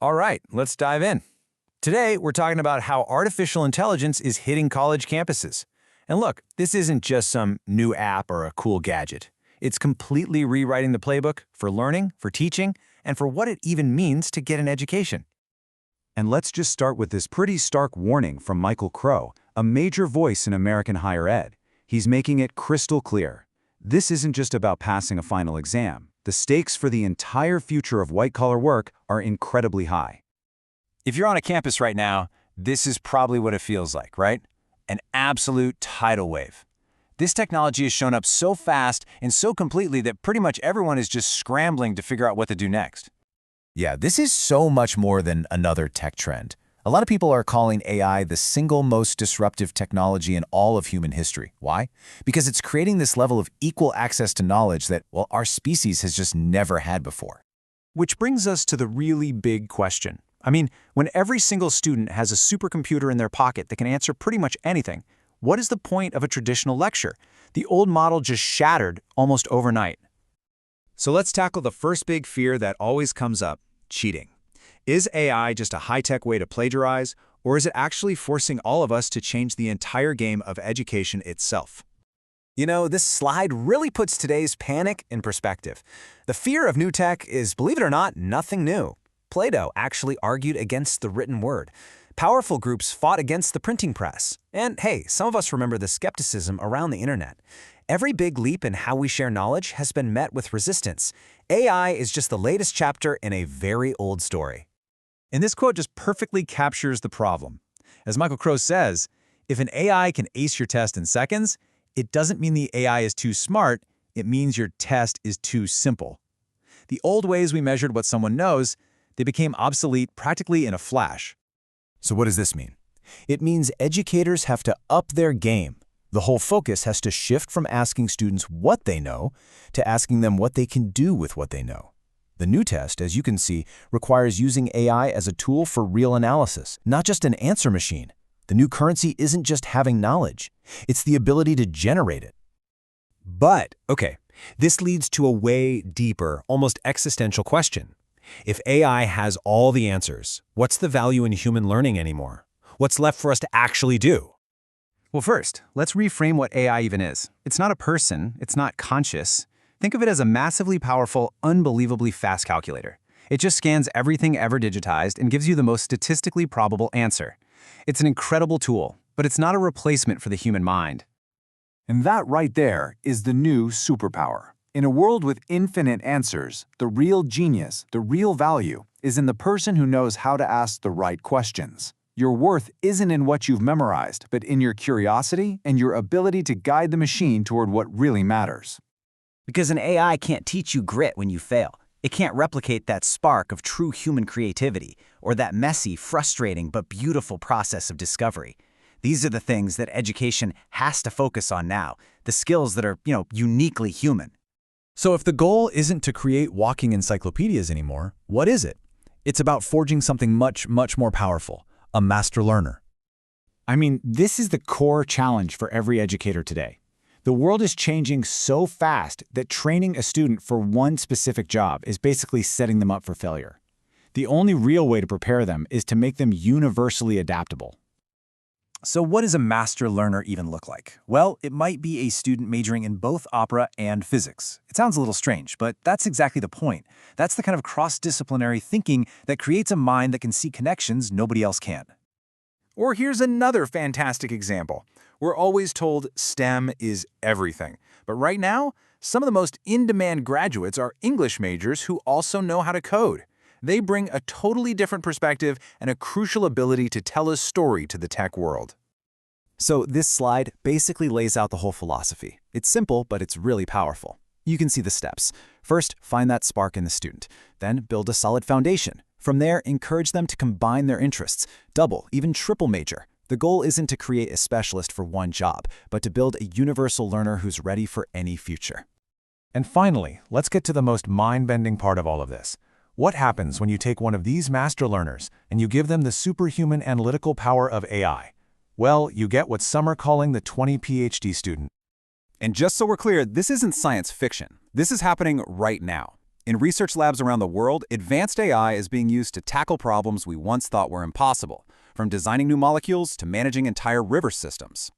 All right, let's dive in. Today, we're talking about how artificial intelligence is hitting college campuses. And look, this isn't just some new app or a cool gadget. It's completely rewriting the playbook for learning, for teaching, and for what it even means to get an education. And let's just start with this pretty stark warning from Michael Crowe, a major voice in American higher ed. He's making it crystal clear. This isn't just about passing a final exam. The stakes for the entire future of white-collar work are incredibly high. If you're on a campus right now, this is probably what it feels like, right? An absolute tidal wave. This technology has shown up so fast and so completely that pretty much everyone is just scrambling to figure out what to do next. Yeah, this is so much more than another tech trend. A lot of people are calling AI the single most disruptive technology in all of human history. Why? Because it's creating this level of equal access to knowledge that, well, our species has just never had before. Which brings us to the really big question. I mean, when every single student has a supercomputer in their pocket that can answer pretty much anything, what is the point of a traditional lecture? The old model just shattered almost overnight. So let's tackle the first big fear that always comes up: cheating. Is AI just a high-tech way to plagiarize, or is it actually forcing all of us to change the entire game of education itself? You know, this slide really puts today's panic in perspective. The fear of new tech is, believe it or not, nothing new. Plato actually argued against the written word. Powerful groups fought against the printing press. And hey, some of us remember the skepticism around the internet. Every big leap in how we share knowledge has been met with resistance. AI is just the latest chapter in a very old story. And this quote just perfectly captures the problem. As Michael Crowe says, if an AI can ace your test in seconds, it doesn't mean the AI is too smart, it means your test is too simple. The old ways we measured what someone knows, they became obsolete practically in a flash. So what does this mean? It means educators have to up their game. The whole focus has to shift from asking students what they know to asking them what they can do with what they know. The new test, as you can see, requires using AI as a tool for real analysis, not just an answer machine. The new currency isn't just having knowledge, it's the ability to generate it. But, okay, this leads to a way deeper, almost existential question. If AI has all the answers, what's the value in human learning anymore? What's left for us to actually do? Well, first, let's reframe what AI even is. It's not a person, it's not conscious. Think of it as a massively powerful, unbelievably fast calculator. It just scans everything ever digitized and gives you the most statistically probable answer. It's an incredible tool, but it's not a replacement for the human mind. And that right there is the new superpower. In a world with infinite answers, the real genius, the real value, is in the person who knows how to ask the right questions. Your worth isn't in what you've memorized, but in your curiosity and your ability to guide the machine toward what really matters. Because an AI can't teach you grit when you fail. It can't replicate that spark of true human creativity or that messy, frustrating, but beautiful process of discovery. These are the things that education has to focus on now, the skills that are, uniquely human. So if the goal isn't to create walking encyclopedias anymore, what is it? It's about forging something much, much more powerful, a master learner. I mean, this is the core challenge for every educator today. The world is changing so fast that training a student for one specific job is basically setting them up for failure. The only real way to prepare them is to make them universally adaptable. So what does a master learner even look like? Well, it might be a student majoring in both opera and physics. It sounds a little strange, but that's exactly the point. That's the kind of cross-disciplinary thinking that creates a mind that can see connections nobody else can. Or here's another fantastic example. We're always told STEM is everything. But right now, some of the most in-demand graduates are English majors who also know how to code. They bring a totally different perspective and a crucial ability to tell a story to the tech world. So this slide basically lays out the whole philosophy. It's simple, but it's really powerful. You can see the steps. First, find that spark in the student. Then build a solid foundation. From there, encourage them to combine their interests, double, even triple major. The goal isn't to create a specialist for one job, but to build a universal learner who's ready for any future. And finally, let's get to the most mind-bending part of all of this. What happens when you take one of these master learners and you give them the superhuman analytical power of AI? Well, you get what some are calling the 20 PhD student. And just so we're clear, this isn't science fiction. This is happening right now. In research labs around the world, advanced AI is being used to tackle problems we once thought were impossible, from designing new molecules to managing entire river systems.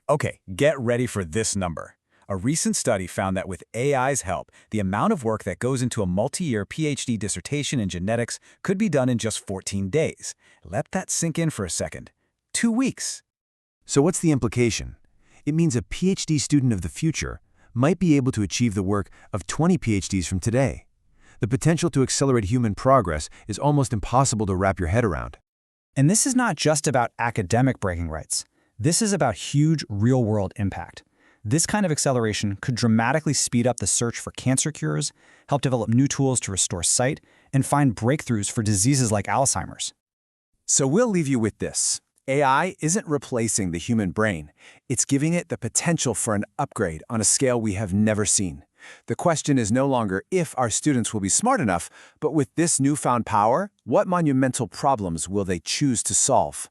Okay, get ready for this number. A recent study found that with AI's help, the amount of work that goes into a multi-year PhD dissertation in genetics could be done in just 14 days. Let that sink in for a second. 2 weeks. So what's the implication? It means a PhD student of the future might be able to achieve the work of 20 PhDs from today. The potential to accelerate human progress is almost impossible to wrap your head around. And this is not just about academic bragging rights. This is about huge real-world impact. This kind of acceleration could dramatically speed up the search for cancer cures, help develop new tools to restore sight, and find breakthroughs for diseases like Alzheimer's. So we'll leave you with this. AI isn't replacing the human brain. It's giving it the potential for an upgrade on a scale we have never seen. The question is no longer if our students will be smart enough, but with this newfound power, what monumental problems will they choose to solve?